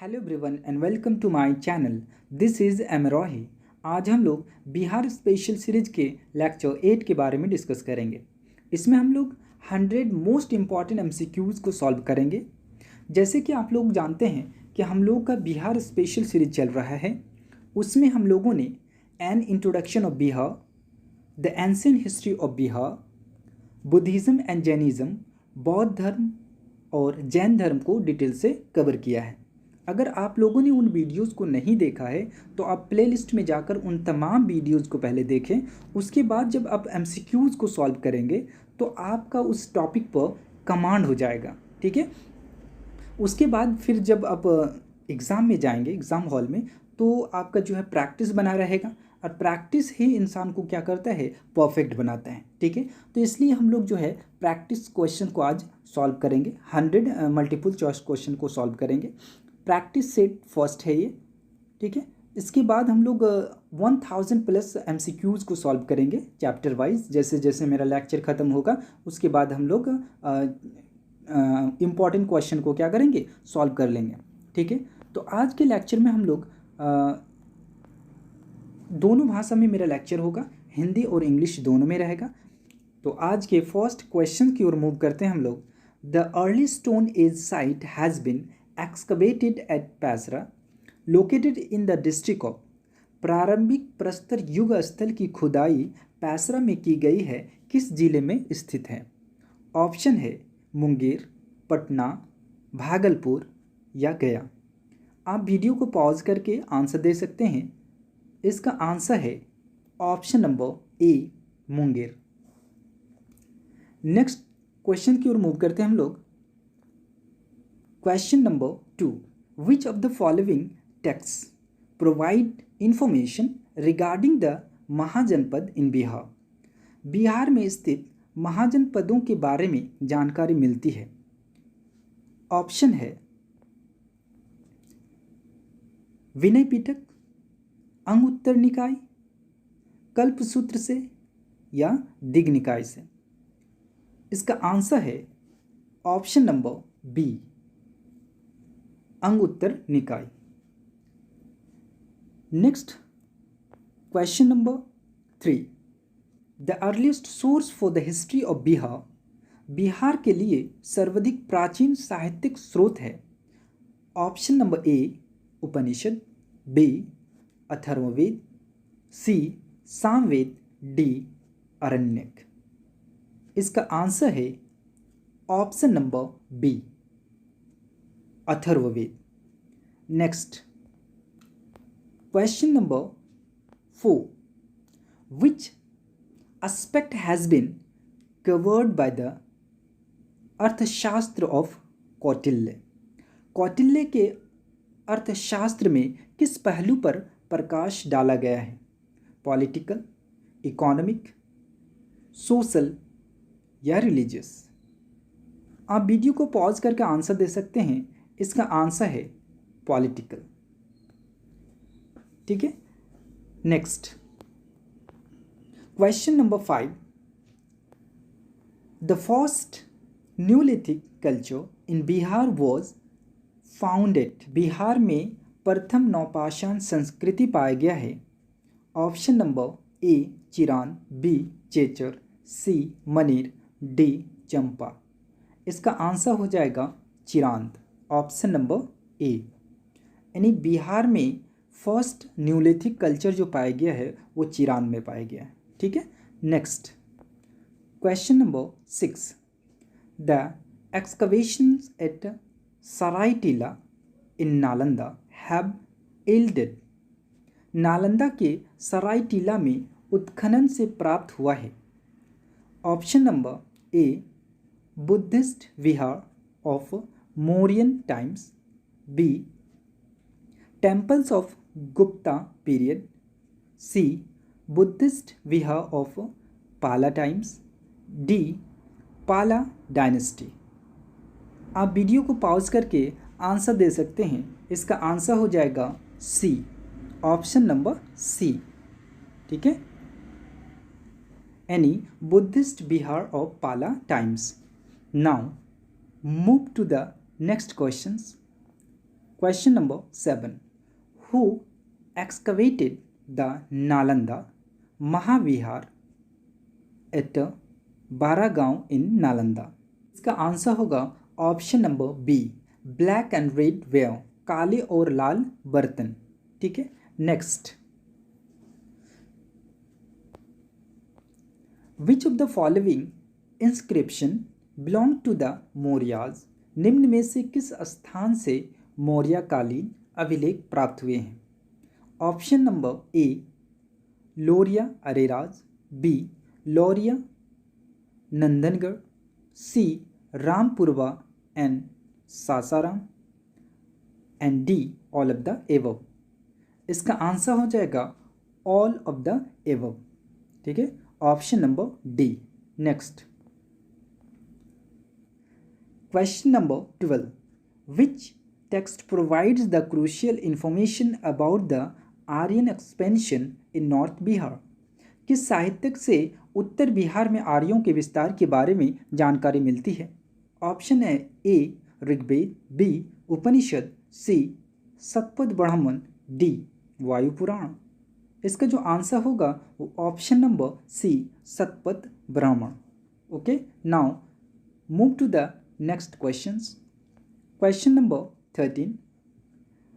Hello everyone and welcome to my channel. This is Amrohi. आज हम लोग बिहार स्पेशल सीरीज के लेक्चर 8 के बारे में डिस्कस करेंगे। इसमें हम लोग 100 मोस्ट इम्पॉर्टेंट एमसीक्यूज़ को सॉल्व करेंगे। जैसे कि आप लोग जानते हैं कि हम लोग का बिहार स्पेशल सीरीज चल रहा है, उसमें हम लोगों ने an introduction of Bihar, the ancient history of Bihar, Buddhism and Jainism, बौद्ध धर्म और जैन धर्म को डिटेल से कवर किया है। अगर आप लोगों ने उन वीडियोज़ को नहीं देखा है तो आप प्लेलिस्ट में जाकर उन तमाम वीडियोज़ को पहले देखें। उसके बाद जब आप एमसीक्यूज़ को सॉल्व करेंगे तो आपका उस टॉपिक पर कमांड हो जाएगा, ठीक है। उसके बाद फिर जब आप एग्ज़ाम में जाएंगे, एग्ज़ाम हॉल में, तो आपका जो है प्रैक्टिस बना रहेगा और प्रैक्टिस ही इंसान को क्या करता है, परफेक्ट बनाता है, ठीक है। तो इसलिए हम लोग जो है प्रैक्टिस क्वेश्चन को आज सॉल्व करेंगे। 100 मल्टीपल चॉइस क्वेश्चन को सॉल्व करेंगे। प्रैक्टिस सेट फर्स्ट है ये, ठीक है। इसके बाद हम लोग 1000 प्लस एमसीक्यूज़ को सॉल्व करेंगे चैप्टर वाइज। जैसे जैसे मेरा लेक्चर ख़त्म होगा उसके बाद हम लोग इम्पॉर्टेंट क्वेश्चन को क्या करेंगे, सॉल्व कर लेंगे, ठीक है। तो आज के लेक्चर में हम लोग दोनों भाषा में मेरा लेक्चर होगा, हिंदी और इंग्लिश दोनों में रहेगा। तो आज के फर्स्ट क्वेश्चन की ओर मूव करते हैं हम लोग। The early stone age site has been excavated at Paisra located in the district of. प्रारंभिक प्रस्तर युग स्थल की खुदाई पैसरा में की गई है, किस जिले में स्थित है? ऑप्शन है मुंगेर, पटना, भागलपुर या गया। आप वीडियो को पॉज करके आंसर दे सकते हैं। इसका आंसर है option number A, Munger. Next question की ओर मूव करते हैं हम लोग। Question number 2, which of the following text provide information regarding the Mahajanapada in Bihar? Bihar में स्थित महाजनपदों के बारे में जानकारी मिलती है। ऑप्शन है विनय पिटक, अंगुत्तर निकाय, कल्पसूत्र से या दिग् निकाय से। इसका आंसर है option number B, Anguttara Nikaya. Next question number 3, the earliest source for the history of Bihar. Bihar के लिए सर्वाधिक प्राचीन साहित्यिक स्रोत है। Option number A, Upanishad, B, Atharvaveda, C, Samaveda, D, Aranyaka. इसका आंसर है option number B, Atharvaveda. Next question number 4, which aspect has been covered by the Arthashastra of Kautilya? Kautilya के अर्थशास्त्र में किस पहलू पर प्रकाश डाला गया है? पॉलिटिकल, इकोनॉमिक, सोशल या रिलीजियस। आप वीडियो को पॉज करके आंसर दे सकते हैं। इसका आंसर है पॉलिटिकल, ठीक है। Next question number 5, the first neolithic culture in Bihar was founded. Bihar में प्रथम नवपाषाण संस्कृति पाया गया है। Option number A, Chirand, B, Chechar, C, Maner, D, Champa. इसका आंसर हो जाएगा चिरांद, ऑप्शन नंबर ए। यानी बिहार में फर्स्ट न्यूलिथिक कल्चर जो पाया गया है वो चिरांद में पाया गया है, ठीक है। Next question number 6, the excavations at Saraitila in Nalanda have yielded. Nalanda के सरायटीला में उत्खनन से प्राप्त हुआ है। Option number A, Buddhist vihara of Mauryan times, B, temples of Gupta period, C, Buddhist vihara of Pala times, D, Pala dynasty. आप वीडियो को पॉज करके आंसर दे सकते हैं। इसका आंसर हो जाएगा सी, ऑप्शन नंबर सी, ठीक है। यानी Buddhist Vihar of Pala times. Now move to the next questions. Question number 7. Who excavated the Nalanda Mahavihar at Baragaon in Nalanda? इसका आंसर होगा option number B, black and red ware, काले और लाल बर्तन। ठीक है, next, which of the following inscription belong to the Mauryas? निम्न में से किस स्थान से मौर्य कालीन अभिलेख प्राप्त हुए हैं? Option number A, Lauriya Areraj, B, Lauriya Nandangarh, C, Rampurva and Sasaram, and D, all of the above. इसका आंसर हो जाएगा ऑल ऑफ द एबव। ठीक है, option number D. Next, question number 12. Which text provides the crucial information about the Aryan expansion in north Bihar? किस साहित्यक से उत्तर बिहार में आर्यों के विस्तार के बारे में जानकारी मिलती है? ऑप्शन है ए, ऋग्वेद, बी, उपनिषद, सी, शतपथ ब्राह्मण, डी, वायु पुराण। इसका जो आंसर होगा वो option number C, Shatapatha Brahmana. Okay, now move to the next questions. Question number 13.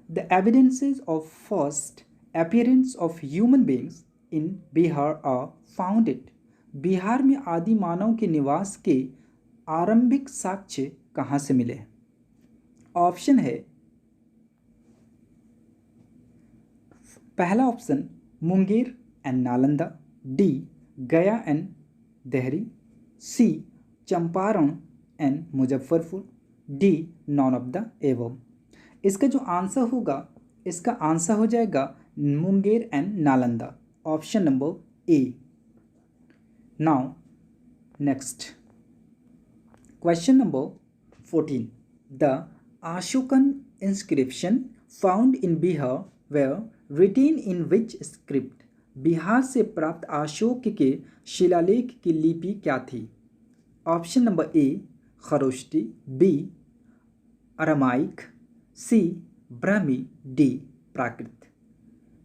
The evidences of first appearance of human beings in Bihar are founded. Bihar में आदि मानव के निवास के आरंभिक साक्ष्य कहाँ से मिले हैं? ऑप्शन है पहला option Munger and Nalanda, D, Gaya and Dehri, C, Champaran and Muzaffarpur, D, none of the above. इसका जो आंसर होगा, इसका आंसर हो जाएगा Munger and Nalanda, option number A. Now next, question number 14. The Ashokan inscription found in Bihar were written in which script? Bihar से प्राप्त अशोक के शिलालेख की लिपि क्या थी? Option number A, Kharosthi, B, Aramaic, C, Brahmi, D, प्राकृत।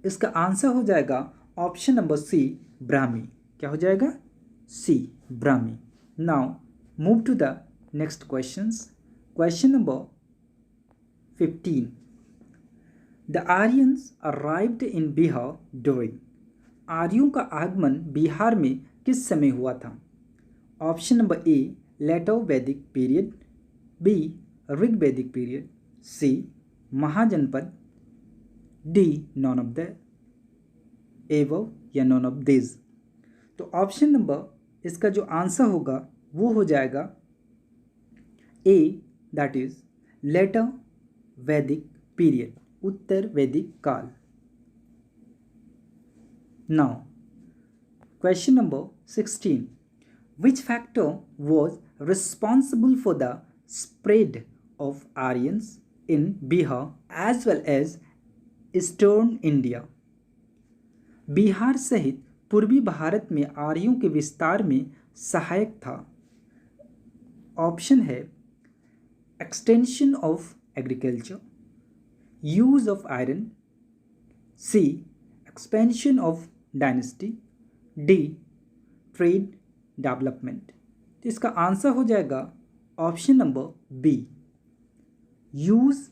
इसका आंसर हो जाएगा ऑप्शन नंबर सी, ब्राह्मी। क्या हो जाएगा? C, Brahmi. Now move to the next questions. Question number 15. The Aryans arrived in Bihar during? आर्यों का आगमन बिहार में किस समय हुआ था? ऑप्शन नंबर ए, लेटर वैदिक period, B, Rig Vedic period, C, Mahajanapada, D, none of the above या नॉन ऑफ दिस। तो ऑप्शन नंबर इसका जो आंसर होगा वो हो जाएगा ए, दैट इज लेटर वैदिक पीरियड, उत्तर वैदिक काल। Now question number 16. Which factor was responsible for the spread of Aryans in Bihar as well as eastern India? Bihar सहित पूर्वी भारत में आर्यों के विस्तार में सहायक था। ऑप्शन है extension of agriculture, use of iron, C, expansion of dynasty, D, trade development. तो इसका आंसर हो जाएगा option number B, use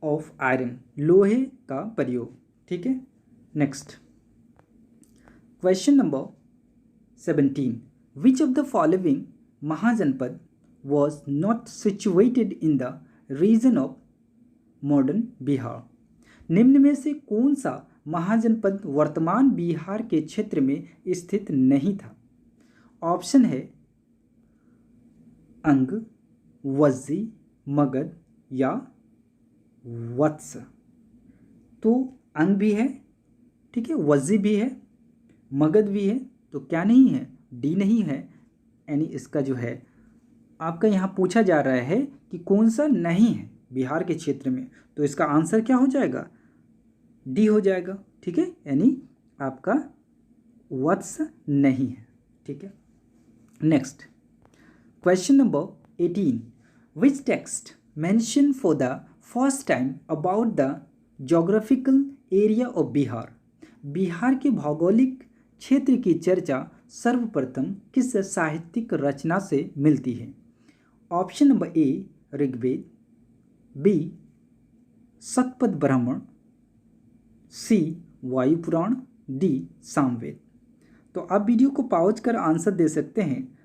of iron, लोहे का प्रयोग। ठीक है, next question number 17. Which of the following Mahajanapada was not situated in the region of modern Bihar? निम्न में से कौन सा महाजनपद वर्तमान बिहार के क्षेत्र में स्थित नहीं था? ऑप्शन है अंग, वज्जी, मगध या वत्स। तो अंग भी है, ठीक है, वज्जी भी है, मगध भी है, तो क्या नहीं है? डी नहीं है। यानी इसका जो है आपका यहाँ पूछा जा रहा है कि कौन सा नहीं है बिहार के क्षेत्र में, तो इसका आंसर क्या हो जाएगा? डी हो जाएगा। ठीक है, यानी आपका वत्स नहीं है। ठीक है, next question number 18. Which text mention for the first time about the geographical area of Bihar. Bihar के भौगोलिक क्षेत्र की चर्चा सर्वप्रथम किस साहित्यिक रचना से मिलती है? Option number A Rigveda, B Shatapatha Brahmana, C Vayu Purana, D Samaveda. तो आप वीडियो को पॉज कर आंसर दे सकते हैं।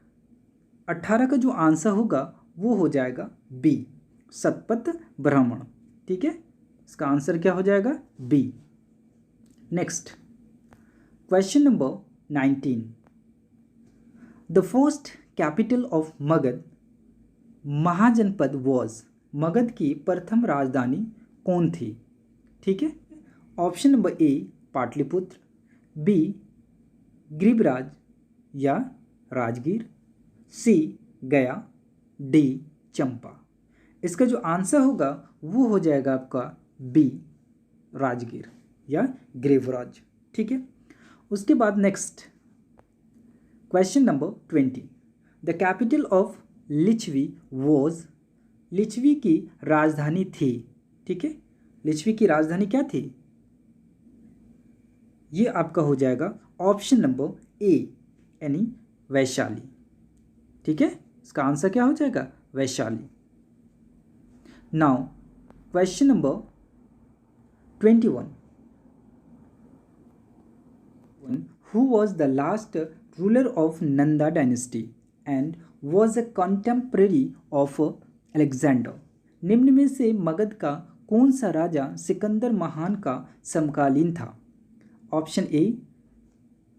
18 का जो आंसर होगा वो हो जाएगा बी शतपथ ब्राह्मण। ठीक है, इसका आंसर क्या हो जाएगा? B. Next question number 19। The first capital of Magadha Mahajanapada was. Magadha की प्रथम राजधानी कौन थी? ठीक है, option number A Pataliputra, B Giriraj या राजगीर, सी गया, डी चंपा। इसका जो आंसर होगा वो हो जाएगा आपका बी राजगीर या गिरिराज। ठीक है, उसके बाद next question number 20। The capital of Licchavi was. Licchavi की राजधानी थी। ठीक है, लिच्छवी की राजधानी क्या थी? ये आपका हो जाएगा ऑप्शन नंबर ए यानी वैशाली। ठीक है, इसका आंसर क्या हो जाएगा? Vaishali. Now question number 21। Who was the last ruler of Nanda dynasty and was a contemporary of Alexander? निम्न में से मगध का कौन सा राजा सिकंदर महान का समकालीन था? Option A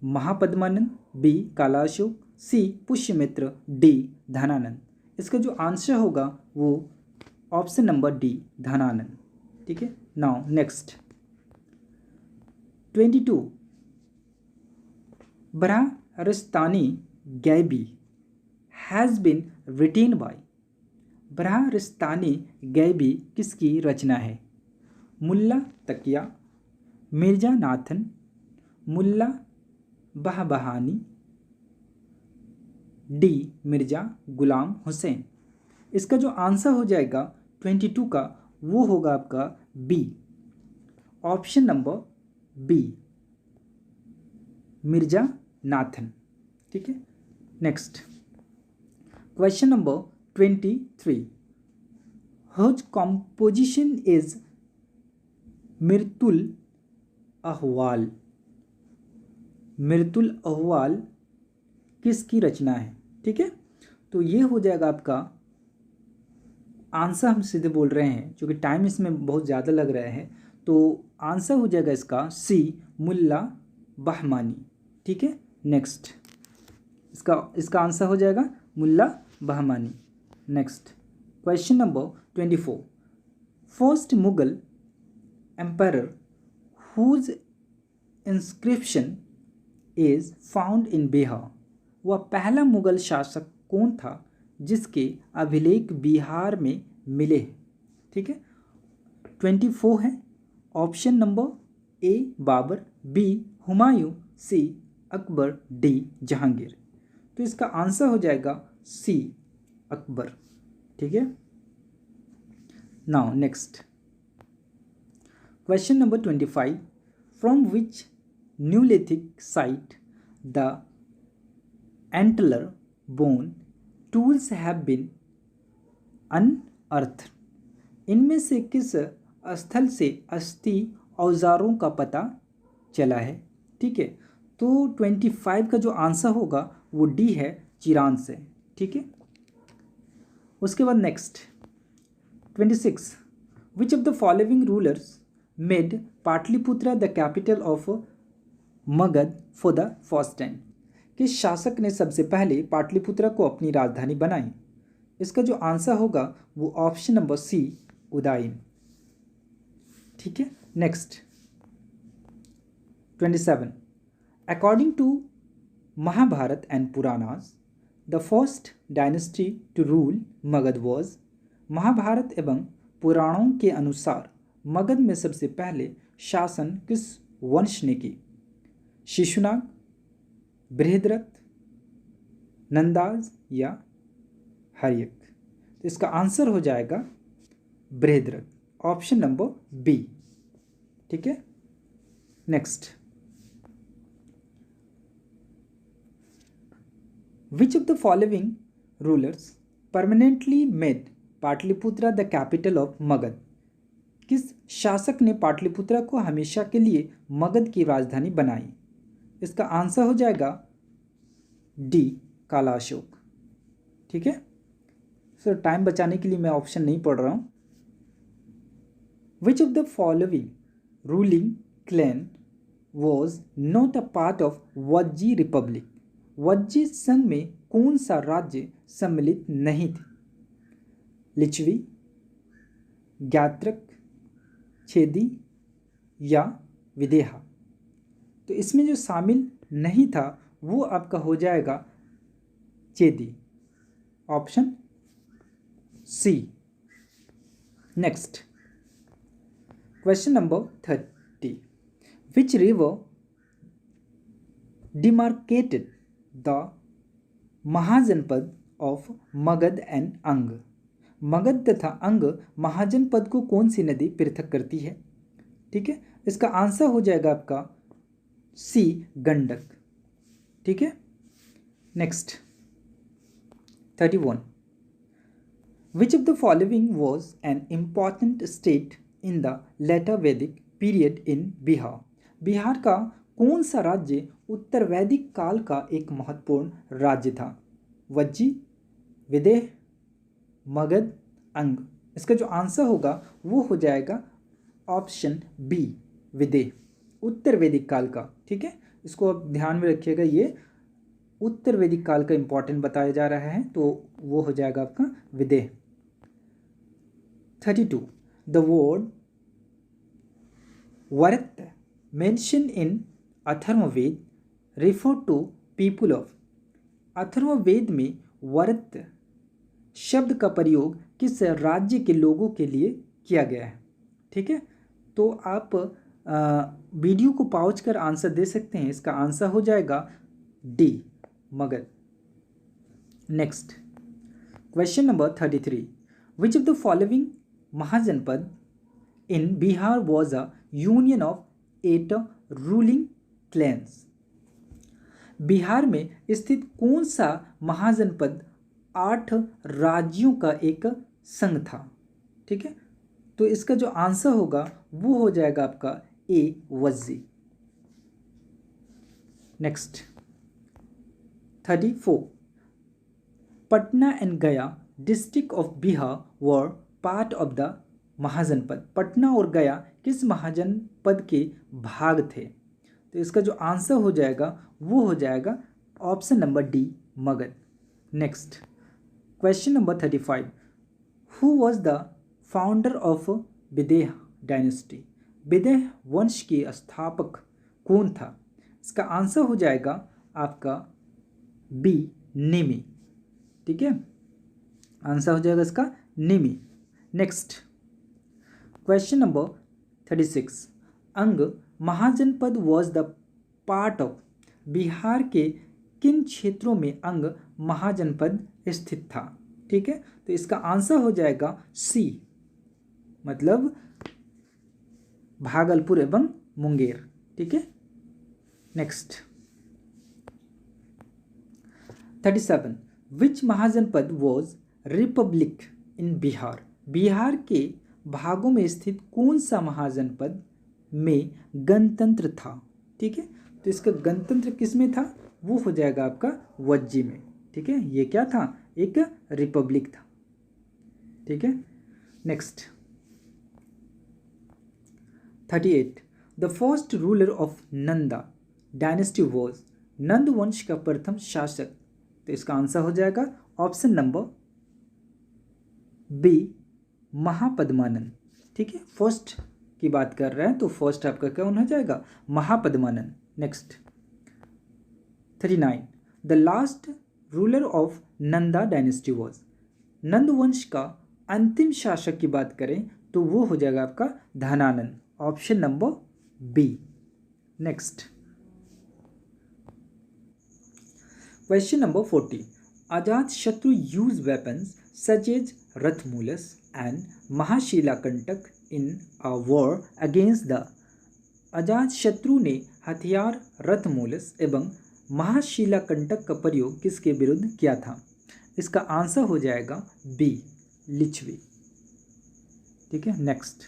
Mahapadmananda, B Kalashoka, C Pushyamitra, D Dhanananda. इसका जो आंसर होगा वो ऑप्शन नंबर डी धनानंद। ठीक है, now next 22। Baharistani Ghaibi has been written by. Baharistani Ghaibi किसकी रचना है? मुल्ला तकिया, मिर्जा नाथन, मुल्ला बहबहानी, डी मिर्जा गुलाम हुसैन। इसका जो आंसर हो जाएगा 22 का वो होगा आपका B option number B Mirza Nathan. ठीक है, next question number 23। Whose composition is Mirtul Ahwal. Mirtul अहवाल किसकी रचना है? ठीक है, तो ये हो जाएगा आपका आंसर। हम सीधे बोल रहे हैं क्योंकि टाइम इसमें बहुत ज़्यादा लग रहा है, तो आंसर हो जाएगा इसका सी मुल्ला बहमानी। ठीक है, नेक्स्ट इसका आंसर हो जाएगा Mulla Bahmani. Next question number 24। First Mughal empire whose inscription is found in Bihar. वह पहला मुगल शासक कौन था जिसके अभिलेख बिहार में मिले? ठीक है, 24 है। Option number A Babur, B Humayun, C Akbar, D Jahangir. तो इसका आंसर हो जाएगा सी अकबर। ठीक है, now next question number 25। From which neolithic site the antler bone tools have been unearthed. इनमें से किस स्थल से अस्थि औजारों का पता चला है? ठीक है, तो 25 का जो आंसर होगा वो डी है चिरान से। ठीक है, उसके बाद next 26। Which of the following rulers made Pataliputra the capital of Magadh for the first time. किस शासक ने सबसे पहले पाटलिपुत्रा को अपनी राजधानी बनाई? इसका जो आंसर होगा वो ऑप्शन नंबर सी उदयन। ठीक है, next 27। According to Mahabharata and Puranas the first dynasty to rule Magadha was. Mahabharata एवं पुराणों के अनुसार मगध में सबसे पहले शासन किस वंश ने की? शिशुनाग, बृहद्रथ, नंदाज या हर्यक। तो इसका आंसर हो जाएगा बृहद्रथ। Option number B. ठीक है, next, which of the following rulers permanently made Pataliputra the capital of Magadha? किस शासक ने पाटलिपुत्रा को हमेशा के लिए मगध की राजधानी बनाई? इसका आंसर हो जाएगा डी, काला अशोक। ठीक है, सर टाइम बचाने के लिए मैं ऑप्शन नहीं पढ़ रहा हूँ। विच of the following ruling clan was not a part of Vajji Republic? Vajji संघ में कौन सा राज्य सम्मिलित नहीं थे? लिच्छवी, ज्ञात्रक, छेदी या विदेहा? तो इसमें जो शामिल नहीं था वो आपका हो जाएगा Chedi, option C. Next, question number 30, which river demarcated the Mahajanapada of Magadha and Anga? Magadha तथा अंग महाजनपद को कौन सी नदी पृथक करती है? ठीक है, इसका आंसर हो जाएगा आपका सी, गंडक। ठीक है, next, 31, which of the following was an important state in the later वैदिक पीरियड इन बिहार? बिहार का कौन सा राज्य उत्तर वैदिक काल का एक महत्वपूर्ण राज्य था? वज्जी, विदेह, मगध, अंग? इसका जो आंसर होगा वो हो जाएगा ऑप्शन बी, विदेह, उत्तर वैदिक काल का। ठीक है, इसको आप ध्यान में रखिएगा, ये उत्तर वैदिक काल का इंपॉर्टेंट बताया जा रहा है, तो वो हो जाएगा आपका Videha. 32, the word Varat mention in Atharvaveda refer to people of? Atharvaveda में वरत शब्द का प्रयोग किस राज्य के लोगों के लिए किया गया है? ठीक है, तो आप वीडियो को पॉज कर आंसर दे सकते हैं। इसका आंसर हो जाएगा D, Magadha. Next, question number 33, which of the following Mahajanapada in Bihar was a union of 8 ruling clans? Bihar में स्थित कौन सा महाजनपद 8 राज्यों का एक संघ था? ठीक है, तो इसका जो आंसर होगा वो हो जाएगा आपका A, Vajji. Next, 34, Patna and Gaya district of Bihar were part of the Mahajanapada? Patna और गया किस महाजनपद के भाग थे? तो इसका जो आंसर हो जाएगा वो हो जाएगा option number D, Magadha. Next, question number 35, who was the founder of Videha dynasty? Videha वंश के स्थापक कौन था? इसका आंसर हो जाएगा आपका बी, निमि। ठीक है, आंसर हो जाएगा इसका Nimi. Next, question number 36, Anga Mahajanapada was the part of? Bihar के किन क्षेत्रों में अंग महाजनपद स्थित था? ठीक है, तो इसका आंसर हो जाएगा सी, मतलब भागलपुर एवं मुंगेर। ठीक है, नेक्स्ट, 37, विच महाजनपद वॉज रिपब्लिक इन बिहार? बिहार के भागों में स्थित कौन सा महाजनपद में गणतंत्र था? ठीक है, तो इसका गणतंत्र किस में था? वो हो जाएगा आपका वज्जी में। ठीक है, ये क्या था? एक रिपब्लिक था। ठीक है, next, 38, the first ruler of Nanda dynasty was? Nanda वंश का प्रथम शासक? तो इसका आंसर हो जाएगा ऑप्शन नंबर बी, महापद्मानंद। ठीक है, फर्स्ट की बात कर रहे हैं तो फर्स्ट आपका कौन हो जाएगा? Mahapadmananda. Next, 39, the last ruler of Nanda dynasty was? Nanda वंश का अंतिम शासक की बात करें तो वो हो जाएगा आपका Dhanananda, option number B. Next, question number 40, Ajatashatru use weapons such as Rathamusala and Mahashilakantaka in a war against the. Ajatashatru ने हथियार रथमोलस एवं महाशिलाकंटक का प्रयोग किसके विरुद्ध किया था? इसका आंसर हो जाएगा बी, लिच्छवी। ठीक है, next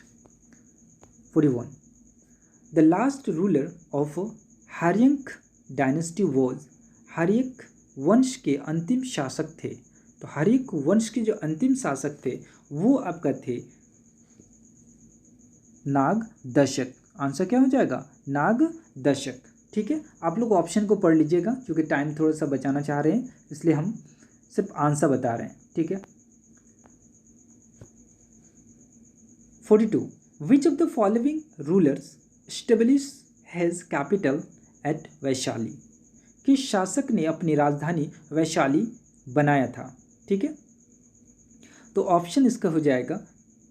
41। The last ruler of Haryanka dynasty was. Haryanka वंश के अंतिम शासक थे। तो हर्यक वंश के जो अंतिम शासक थे वो आपका थे नागदशक। आंसर क्या हो जाएगा? नागदशक। ठीक है, आप लोग ऑप्शन को पढ़ लीजिएगा क्योंकि टाइम थोड़ा सा बचाना चाह रहे हैं, इसलिए हम सिर्फ आंसर बता रहे हैं। ठीक है, 42। विच of the following rulers establish has capital eight Vaishali. किस शासक ने अपनी राजधानी वैशाली बनाया था? ठीक है, तो ऑप्शन इसका हो जाएगा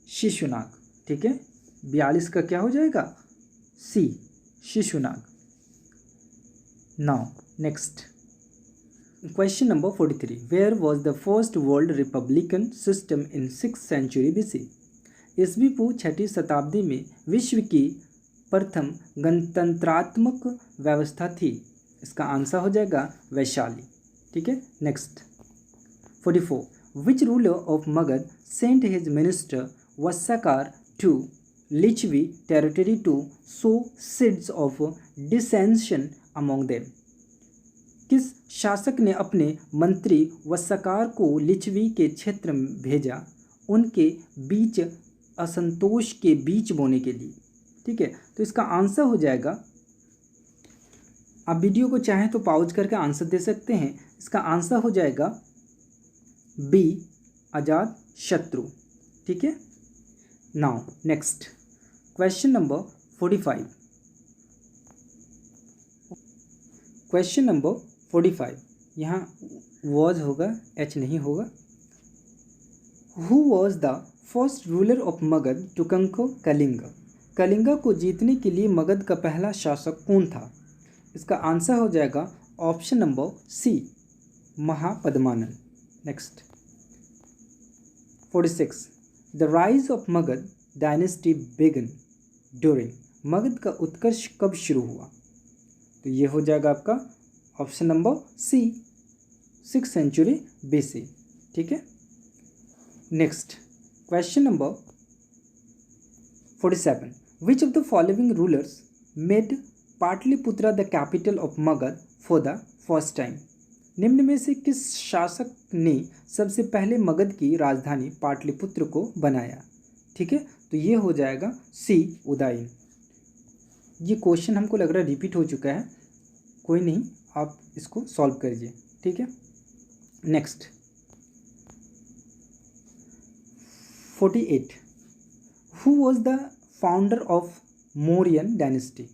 शिशुनाग। ठीक है, 42 का क्या हो जाएगा? C, Shishunaga. Now next question number 43। Where was the first world republican system in 6th century BC। ईस्वी पूर्व 6ठी शताब्दी में विश्व की प्रथम गणतंत्रात्मक व्यवस्था थी। इसका आंसर हो जाएगा वैशाली। ठीक है, next 44। Which ruler of Magadha sent his minister Vassakara to Lichchhavi territory to sow seeds of dissension among them. किस शासक ने अपने मंत्री वस्साकार को लिच्छवी के क्षेत्र में भेजा उनके बीच असंतोष के बीज बोने के लिए? ठीक है, तो इसका आंसर हो जाएगा, आप वीडियो को चाहें तो पॉज करके आंसर दे सकते हैं। इसका आंसर हो जाएगा बी, अजातशत्रु। ठीक है, now next question number 45। Question number 45, यहाँ वॉज होगा, एच नहीं होगा। Who was the first ruler of Magadha to conquer Kalinga. Kalinga को जीतने के लिए मगध का पहला शासक कौन था? इसका आंसर हो जाएगा option number C, Mahapadmananda. Next 46। The rise of Magadha dynasty began during. Magadha का उत्कर्ष कब शुरू हुआ? तो ये हो जाएगा आपका option number C, 6th century BC। ठीक है, next question number 47। Which of the following rulers made Pataliputra the capital of Magadh for the first time. निम्न में से किस शासक ने सबसे पहले मगध की राजधानी पाटलिपुत्र को बनाया? ठीक है, तो ये हो जाएगा सी, उदयन। ये क्वेश्चन हमको लग रहा है रिपीट हो चुका है, कोई नहीं, आप इसको सॉल्व करिए। ठीक है, next 48। Who was the founder of Mauryan dynasty.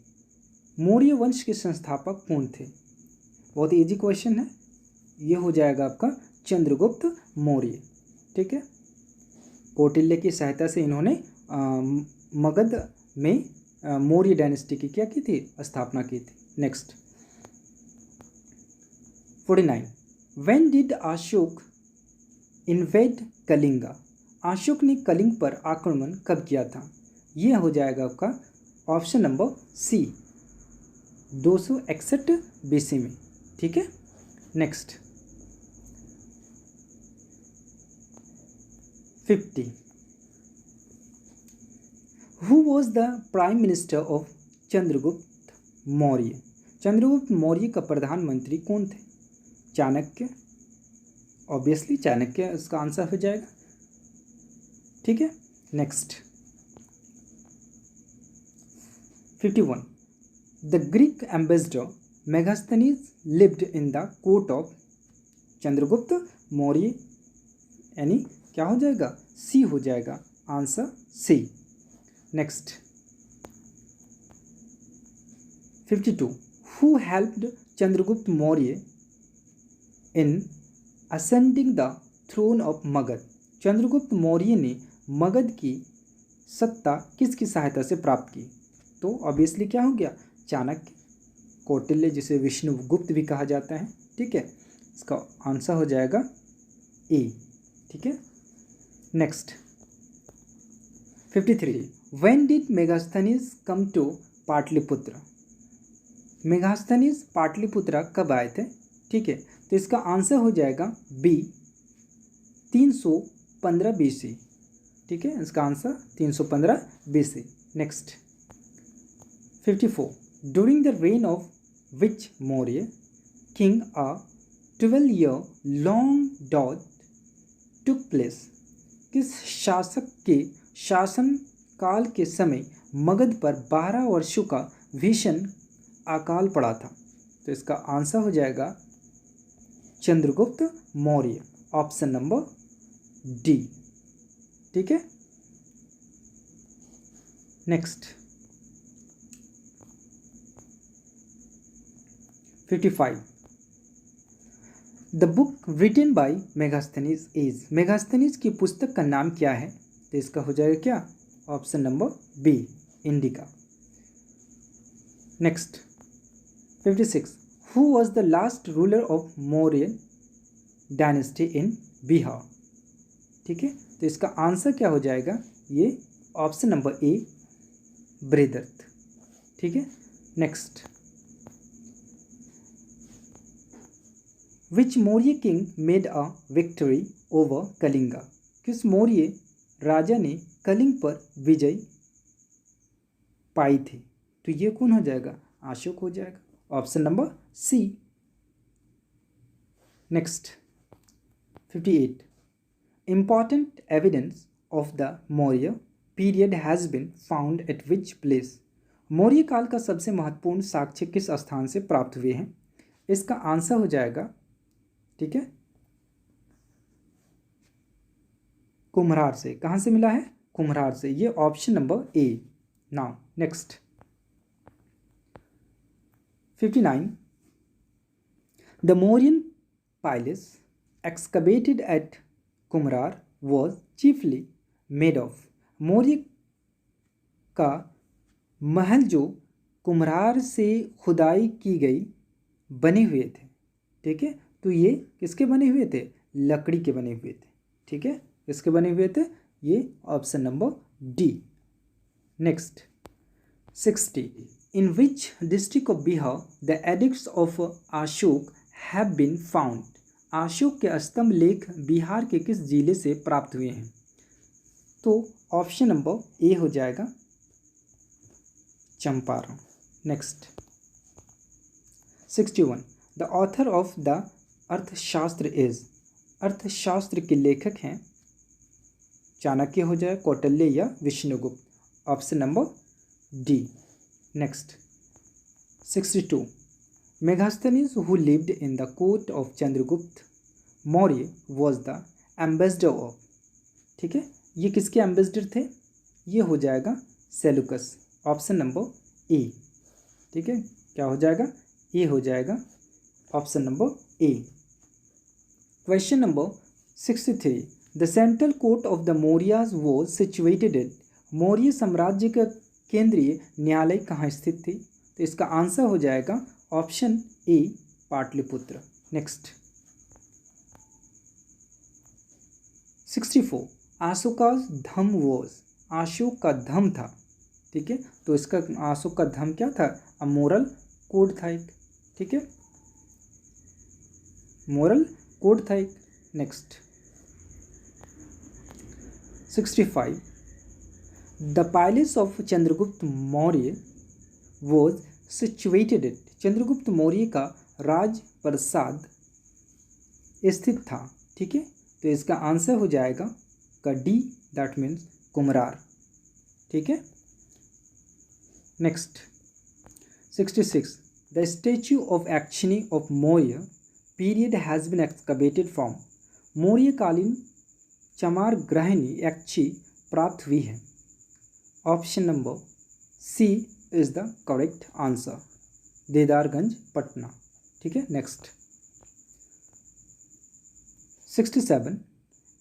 Maurya वंश के संस्थापक कौन थे? बहुत इजी क्वेश्चन है, ये हो जाएगा आपका चंद्रगुप्त मौर्य। ठीक है, कौटिल्य की सहायता से इन्होंने मगध में मौर्य डायनेस्टी की क्या की थी? स्थापना की थी। Next 49। When did Ashok invade Kalinga. Ashok ने कलिंग पर आक्रमण कब किया था? ये हो जाएगा आपका ऑप्शन नंबर सी, 261 BC में। ठीक है, next 50। Who was the prime minister of Chandragupta Maurya. Chandragupta Maurya का प्रधानमंत्री कौन थे? चाणक्य, ऑब्वियसली चाणक्य इसका आंसर हो जाएगा। ठीक है, next 51। The Greek ambassador Megasthenes lived in the court of Chandragupta Maurya, यानी क्या हो जाएगा? सी हो जाएगा answer C. Next 52। Who helped Chandragupta Maurya in ascending the throne of Magadh. Chandragupta Maurya ने मगध की सत्ता किसकी सहायता से प्राप्त की? तो ऑब्वियसली क्या हो गया? चाणक्य, कौटिल्य जिसे विष्णुगुप्त भी कहा जाता है। ठीक है, इसका आंसर हो जाएगा ए। ठीक है, next 53। When did Megasthenes come to Pataliputra? Megasthenes Pataliputra कब आए थे? ठीक है, तो इसका आंसर हो जाएगा बी 315 BC। ठीक है, इसका answer 315 BC। Next 54, during the rain of which Maurya king a 12-year long dot took place? किस शासक के शासन काल के समय मगध पर 12 वर्षों का भीषण अकाल पड़ा था? तो इसका आंसर हो जाएगा Chandragupta Maurya, option number D. ठीक है, next 55, the book written by Megasthenes is? Megasthenes की पुस्तक का नाम क्या है? तो इसका हो जाएगा क्या? Option number B, Indica. Next 56, who was the last ruler of Maurya dynasty in Bihar? ठीक है, तो इसका आंसर क्या हो जाएगा? ये ऑप्शन नंबर ए, बृहदत्त। ठीक है, next, which Maurya king made a victory over Kalinga? किस मौर्य राजा ने कलिंग पर विजय पाई थी? तो ये कौन हो जाएगा? अशोक हो जाएगा, option number C. Next 58, important evidence of the Maurya period has been found at which place? Maurya काल का सबसे महत्वपूर्ण साक्ष्य किस स्थान से प्राप्त हुए हैं? इसका आंसर हो जाएगा, ठीक है, कुम्हरार से। कहाँ से मिला है? कुम्हरार से। ये option number A. Now next 59, the Mauryan palace excavated at Kumhrar was chiefly made of? Maurya का महल जो कुम्हरार से खुदाई की गई बने हुए थे। ठीक है, तो ये किसके बने हुए थे? लकड़ी के बने हुए थे। ठीक है, किसके बने हुए थे? ये option number D. Next 60, in which district of Bihar the edicts of Ashok have been found? Ashok के स्तंभ लेख बिहार के किस जिले से प्राप्त हुए हैं? तो ऑप्शन नंबर ए हो जाएगा, Champaran. Next 61, the author of the अर्थशास्त्र इज? अर्थशास्त्र के लेखक हैं चाणक्य हो जाए, कौटिल्य या Vishnugupta, option number D. Next 62, Megasthenes who lived in the court of Chandragupta Maurya was the ambassador of? ठीक है, ये किसके एम्बेसडर थे? ये हो जाएगा सेलुकस, ऑप्शन नंबर ए। ठीक है, क्या हो जाएगा? ए हो जाएगा, option number A. Question number 63, the central court of the Mauryas was situated at? Maurya साम्राज्य का केंद्रीय न्यायालय कहाँ स्थित थी? तो इसका आंसर हो जाएगा ऑप्शन ए, पाटलिपुत्र। नेक्स्ट 64, अशोकास धम वॉज? अशोक का धम था। ठीक है, तो इसका अशोक का धम क्या था? अ मोरल कोड था एक। ठीक है, मोरल कोड था एक। Next 65, the palace of Chandragupta Maurya was situated at? Chandragupta Maurya का राजप्रसाद स्थित था। ठीक है, तो इसका आंसर हो जाएगा का डी, दैट मीन्स कुम्हरार। ठीक है, next 66, the statue of Yakshini of Maurya period has been excavated from? मौर्यकालीन चमार ग्रहणी यक्षी प्राप्त हुई है, option number C is the correct answer, Didarganj, Patna. ठीक है, next 67,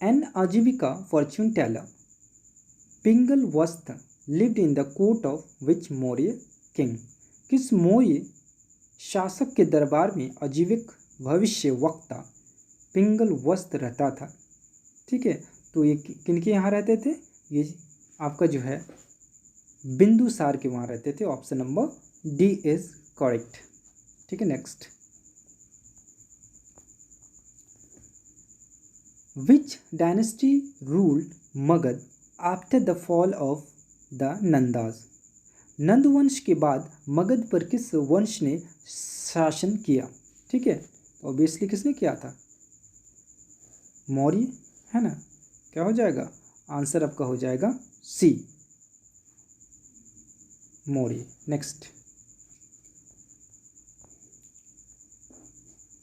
an Ajivika fortune teller Pingalavatsa lived in the court of which Maurya king? किस मौर्य शासक के दरबार में आजीविक भविष्य वक्ता पिंगल वस्त रहता था? ठीक है, तो ये किनके यहाँ रहते थे? ये आपका जो है बिंदुसार के वहाँ रहते थे। Option number D is correct. ठीक है, next, which dynasty ruled Magadha after the fall of the Nandas. Nanda वंश के बाद मगध पर किस वंश ने शासन किया? ठीक है, ऑब्वियसली किसने किया था? मौर्य, है ना। क्या हो जाएगा? आंसर आपका हो जाएगा C, Maurya. Next,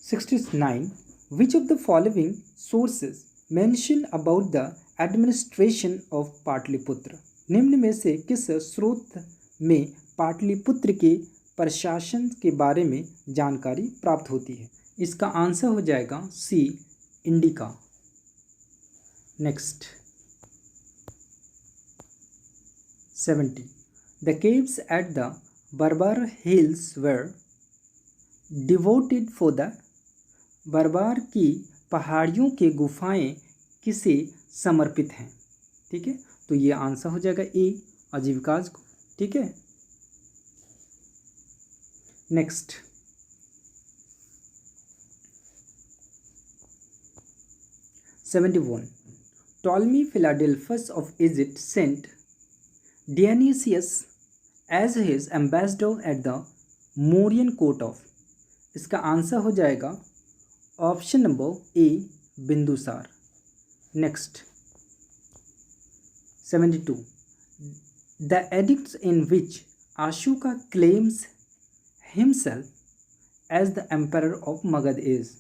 69, which of the following sources mention about the administration of Pataliputra. निम्न में से किस स्रोत में पाटलिपुत्र के प्रशासन के बारे में जानकारी प्राप्त होती है? इसका आंसर हो जाएगा C, Indica. Next, 70, the caves at the Barabar hills were devoted for the. Barabar की पहाड़ियों के गुफाएं किसे समर्पित हैं? ठीक है, तो ये आंसर हो जाएगा ए, आजीविकाज को। ठीक है, next, 71, Ptolemy Philadelphus of Egypt sent Dionysius as his ambassador at the Mauryan court of. इसका आंसर हो जाएगा option number A, Bindusara. Next, 72, the edicts in which Ashoka claims himself as the emperor of Magad is।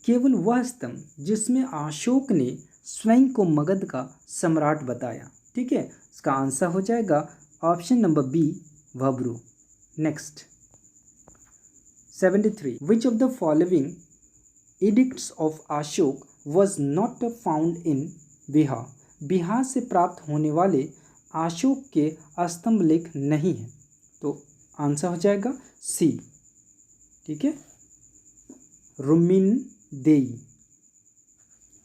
केवल वह स्तंभ जिसमें अशोक ने स्वयं को मगध का सम्राट बताया। ठीक है, इसका आंसर हो जाएगा option number B, Bhabru. Next, 73, which of the following edicts of Ashoka was not found in Bihar. Bihar से प्राप्त होने वाले अशोक के स्तंभ लेख नहीं है, तो आंसर हो जाएगा सी। ठीक है, रुमिन देई।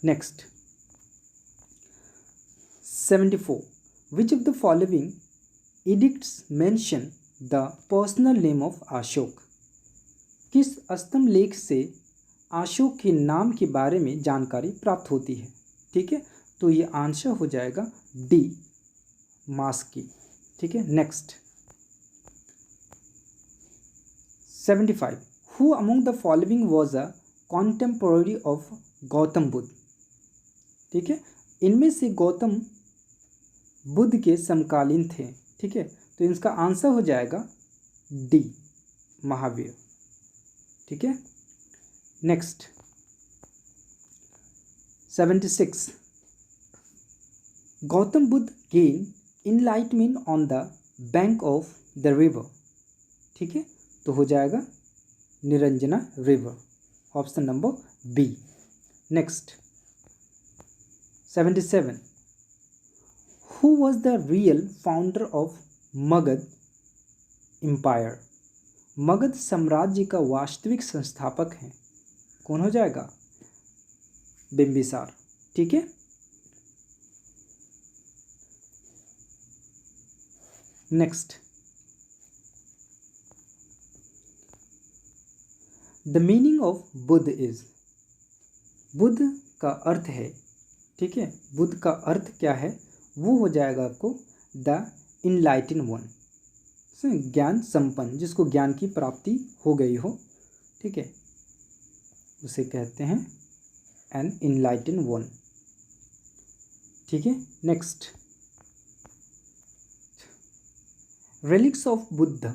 Next, 74, which of the following edicts mention the personal name of Ashok. किस स्तंभ लेख से अशोक के नाम के बारे में जानकारी प्राप्त होती है? ठीक है, तो ये आंसर हो जाएगा डी, मास्की। ठीक है, next, 75, who among the following was a contemporary of Gautama Buddha. ठीक है, इनमें से गौतम बुद्ध के समकालीन थे। ठीक है, तो इसका आंसर हो जाएगा डी, महावीर। ठीक है, next, 76, Gautam Buddha gain enlightenment on the bank of the river. ठीक है, तो हो जाएगा Niranjana river, option number B. Next, 77, who was the real founder of Magadh empire. Magadh साम्राज्य का वास्तविक संस्थापक है, कौन हो जाएगा? बिंबिसार। ठीक है, next, the meaning of Buddha is. Buddha का अर्थ है, ठीक है, बुद्ध का अर्थ क्या है? वो हो जाएगा आपको द इनलाइटन वन, ज्ञान संपन्न, जिसको ज्ञान की प्राप्ति हो गई हो। ठीक है, उसे कहते हैं एन इनलाइटन वन। ठीक है, next, relics of Buddha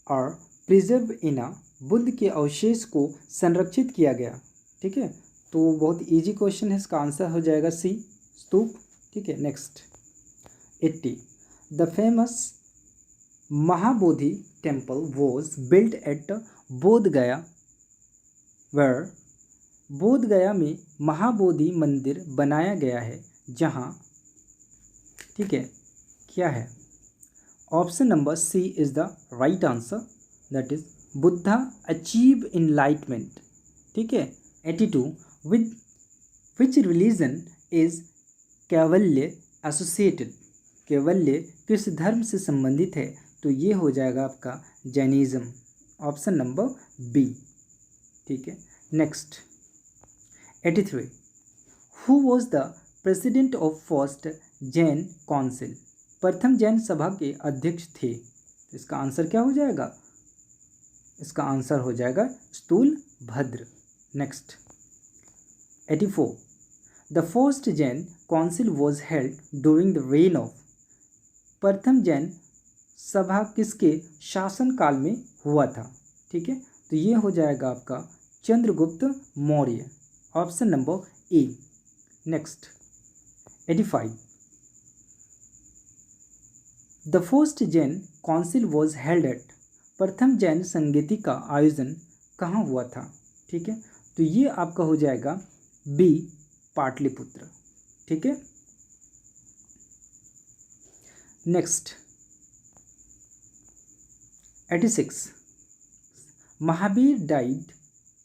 are preserve in a. Buddha के अवशेष को संरक्षित किया गया। ठीक है, तो बहुत इजी क्वेश्चन है, इसका आंसर हो जाएगा सी, स्तूप। ठीक है, next, 80, the famous Mahabodhi temple was built at बोध गया वेयर। बोध गया में महाबोधि मंदिर बनाया गया है, जहाँ, ठीक है, क्या है? Option number C is the right answer, that is Buddha achieve enlightenment. ठीक है, 82, which religion is Kaivalya associated. कैवल्य किस धर्म से संबंधित है? तो ये हो जाएगा आपका जैनिज्म, ऑप्शन नंबर बी। ठीक है, next 83, who was the president of first Jain council? प्रथम जैन सभा के अध्यक्ष थे। इसका आंसर क्या हो जाएगा? इसका आंसर हो जाएगा Sthulabhadra. Next 84, the first Jain council was held during the rain of? प्रथम जैन सभा किसके शासनकाल में हुआ था? ठीक है, तो ये हो जाएगा आपका Chandragupta Maurya, option number A. Next 85, the first Jain council was held at? प्रथम जैन संगीति का आयोजन कहाँ हुआ था? ठीक है, तो ये आपका हो जाएगा बी, पाटलिपुत्र। ठीक है, next 86, Mahavir died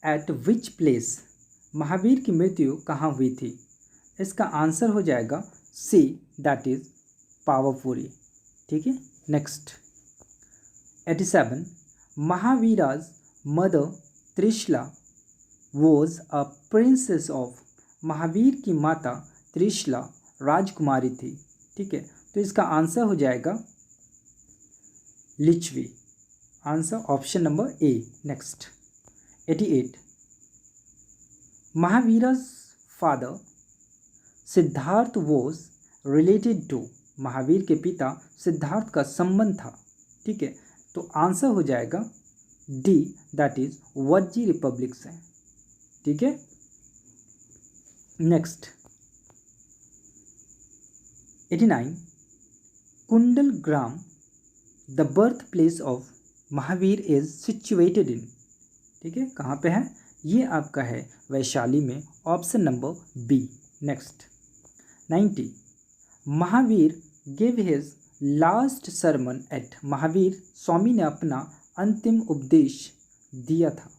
eight which place? Mahavir की मृत्यु कहाँ हुई थी? इसका आंसर हो जाएगा सी, दैट इज पावापुरी। ठीक है, next 87, Mahavira's mother Trishala was a princess of? Mahavira की माता त्रिशला राजकुमारी थी। ठीक है, तो इसका आंसर हो जाएगा Lichchhavi, answer option number A. Next 88, Mahavira's father Siddhartha was related to? Mahavira के पिता सिद्धार्थ का संबंध था। ठीक है, तो आंसर हो जाएगा D, that is Vajji Republic से। ठीक है, नेक्स्ट 89, कुंडल gram the birth place of Mahavir is situated in? ठीक है, कहाँ पे है? ये आपका है वैशाली में, option number B. Next 90, Mahavira give his last sermon at? Mahavira Swami ने अपना अंतिम उपदेश दिया था।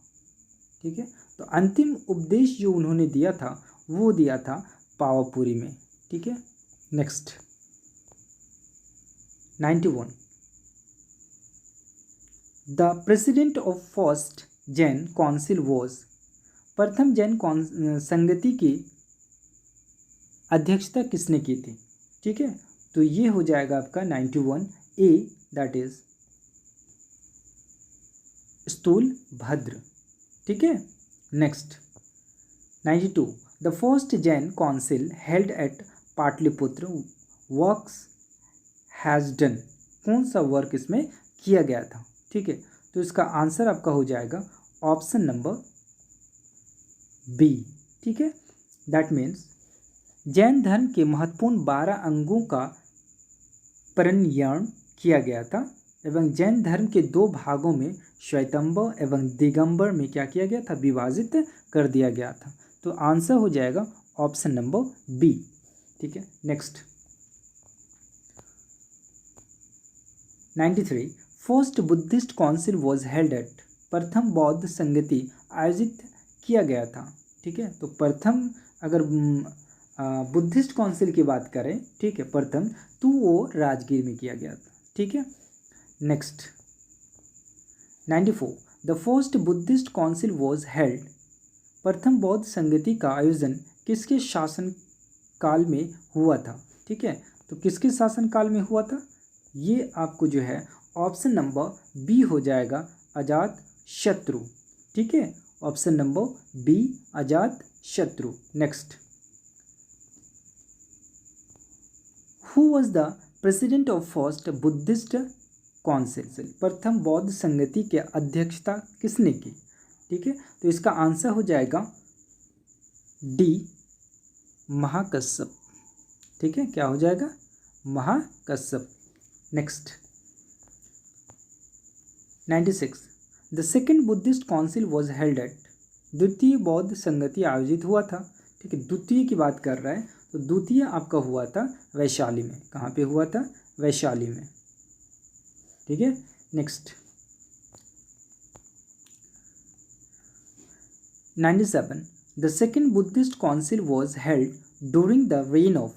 ठीक है, तो अंतिम उपदेश जो उन्होंने दिया था वो दिया था पावापुरी में। ठीक है, next 91, the president of first Jain council was? प्रथम जैन संगति की अध्यक्षता किसने की थी? ठीक है, तो ये हो जाएगा आपका 91 ए, दैट इज स्थूलभद्र। ठीक है, next 92, the first Jain council held at Pataliputra works has done? कौन सा वर्क इसमें किया गया था? ठीक है, तो इसका आंसर आपका हो जाएगा ऑप्शन नंबर बी। ठीक है, दैट मीन्स जैन धर्म के महत्वपूर्ण 12 अंगों का प्रणयन किया गया था एवं जैन धर्म के 2 भागों में श्वेतंबर एवं दिगंबर में क्या किया गया था? विभाजित कर दिया गया था। तो आंसर हो जाएगा ऑप्शन नंबर बी। ठीक है, next 93, first Buddhist council was held at? प्रथम बौद्ध संगति आयोजित किया गया था। ठीक है, तो प्रथम अगर बुद्धिस्ट काउंसिल की बात करें, ठीक है, प्रथम, तो वो राजगीर में किया गया था। ठीक है, next 94, the first Buddhist council was held? प्रथम बौद्ध संगति का आयोजन किसके शासन काल में हुआ था? ठीक है, तो किसके शासन काल में हुआ था? ये आपको जो है ऑप्शन नंबर बी हो जाएगा, अजात शत्रु। ठीक है, ऑप्शन नंबर बी, अजात शत्रु। Next, who was the president of first Buddhist council? प्रथम बौद्ध संगति की अध्यक्षता किसने की? ठीक है, तो इसका आंसर हो जाएगा डी, महाकश्यप। ठीक है, क्या हो जाएगा? Mahakashyap. Next 96, the second Buddhist council was held at? द्वितीय बौद्ध संगति आयोजित हुआ था। ठीक है, द्वितीय की बात कर रहा है, तो द्वितीय आपका हुआ था वैशाली में। कहाँ पे हुआ था? वैशाली में। ठीक है, next 97, the second Buddhist council was held during the rain of?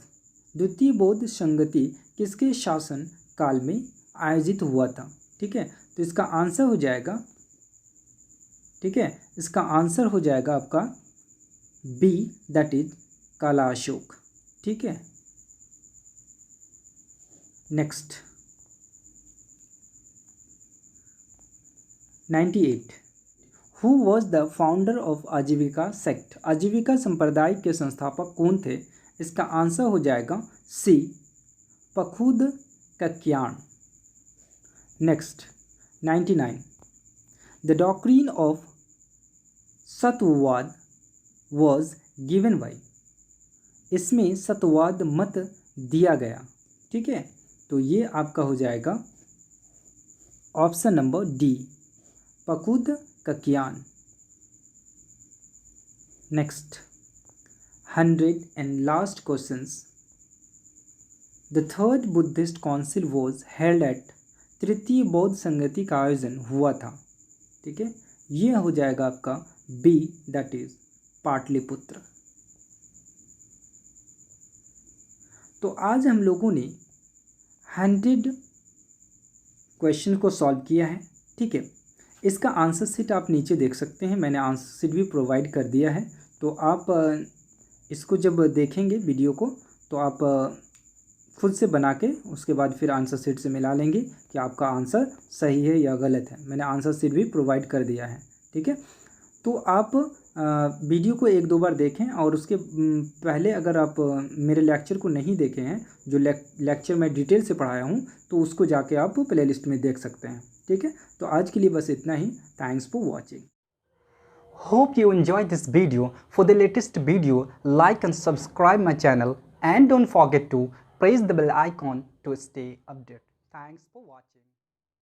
द्वितीय बौद्ध संगति किसके शासन काल में आयोजित हुआ था? ठीक है, तो इसका आंसर हो जाएगा, ठीक है, इसका आंसर हो जाएगा आपका बी, दैट इज काला अशोक। ठीक है, next 98, who was the founder of आजीविका सेक्ट? आजीविका संप्रदाय के संस्थापक कौन थे? इसका आंसर हो जाएगा C, Pakudha Kacchayana. Next 99, the doctrine of Satyavada was given by? इसमें सत्यवाद मत दिया गया। ठीक है, तो ये आपका हो जाएगा option number D, Pakudha Kacchayana. Next 100 and last questions, the third Buddhist council was held at? तृतीय बौद्ध संगति का आयोजन हुआ था। ठीक है, ये हो जाएगा आपका बी, दैट इज पाटलिपुत्र। तो आज हम लोगों ने 100 क्वेश्चन को सॉल्व किया है। ठीक है, इसका आंसर शीट आप नीचे देख सकते हैं, मैंने आंसर शीट भी प्रोवाइड कर दिया है। तो आप इसको जब देखेंगे वीडियो को तो आप खुद से बना के उसके बाद फिर आंसर शीट से मिला लेंगे कि आपका आंसर सही है या गलत है। मैंने आंसर शीट भी प्रोवाइड कर दिया है। ठीक है, तो आप वीडियो को 1-2 बार देखें और उसके पहले अगर आप मेरे लेक्चर को नहीं देखे हैं, जो लेक्चर मैं डिटेल से पढ़ाया हूँ, तो उसको जाके आप प्लेलिस्ट में देख सकते हैं। ठीक है, तो आज के लिए बस इतना ही। Thanks for watching. Hope you enjoyed this video. For the latest video, like and subscribe my channel, and don't forget to press the bell icon to stay updated. Thanks for watching.